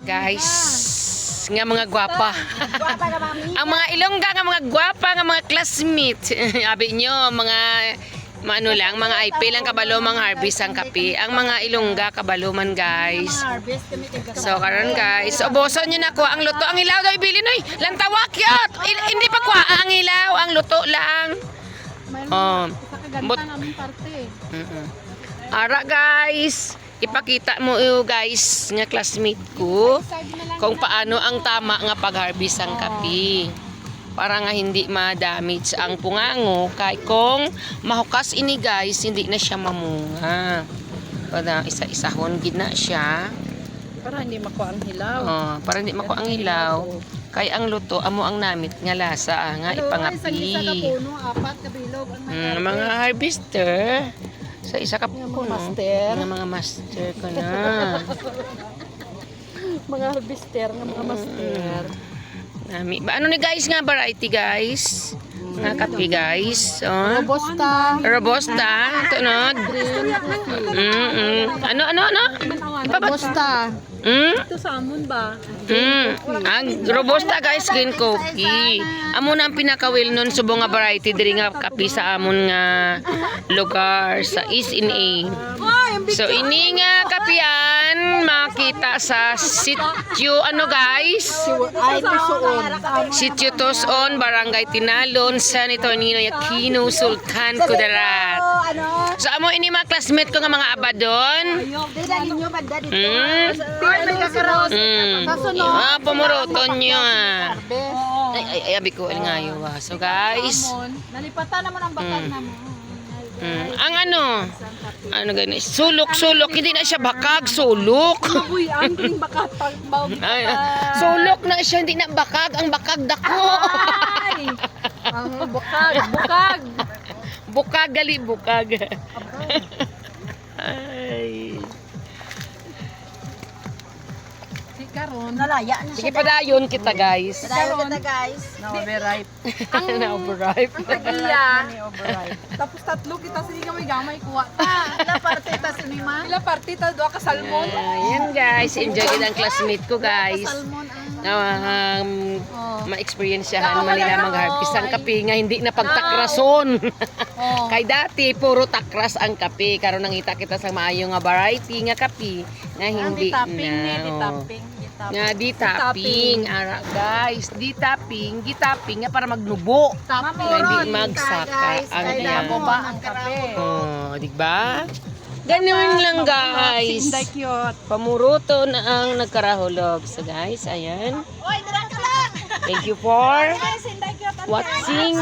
Guys, nga mga gwapa. Ang mga Ilongga nga mga gwapa nga mga classmate. Abi nyo, mga ano lang, mga IP lang kabalo mga harvest ang kape. Ang mga Ilongga kabalo man guys. So karon guys, uboson nyo na ko ang luto. Ang ilaw daw ibilin oy. Lantawa kyot. Hindi pa kwa ang ilaw, ang luto lang. Oh. Ara guys, ipakita mo guys nga classmate ko kung paano ang tama nga pag-harvest ang kape para nga hindi ma-damage ang pungango kay kung mahukas ini guys hindi na siya mamunga. Para isa-isahon gid na siya para hindi makuha ang hilaw. Para hindi makuha ang hilaw. Kay ang luto amo ang namit nga lasa nga ipangapi. Mga harvester sa isa ka mga master. Mga master ko na. Mga harvester nga mga master. Nami. Ano ni guys nga variety guys? Nga kape guys. Robusta. Robusta. Tunod. Ano? Robusta. Ito salmon ba? Ang robusta guys green coffee. Amo na ang pinaka-well nun subong nga variety diri nga kape sa amon nga lugar sa East in A. So ini nga kapian makita sa sitio ano guys? Sitio Tuson, Barangay Tinalon, San Antonio, Aquino, Sultan, Kudarat. So amo ini mga classmate ko nga mga abadon. Pumuruton nyo ay abi ko ngayo so guys nalipatan naman ang bakal naman. Ang ano gani sulok hindi na siya bakag sulok. Uy, ang bakag sulok na siya hindi na bakag ang bakag dako. Ang bukag gali bukag. Ay karon nalaya na sige padayon kita guys. Na-overripe. Na-overripe. Tapos tatlo kita sige gamay kuha ta. Ila partita sinima. Ila partita duha ka salmon. Yan guys, enjoy gid ang classmate ko guys. Ma-experiensyahan man nila mag-harvest ang kape nga hindi na pagtakrason. Kay dati puro takras ang kape karon nangita kita sa maayo nga variety nga kape nga hindi na. Nga di tapping ara guys gitapping nga para magnubo hindi magsaka ang kape. Di ba? Ganun lang guys. Pamuruto na ang nagkarahulog. So guys, ayan. Thank you for watching.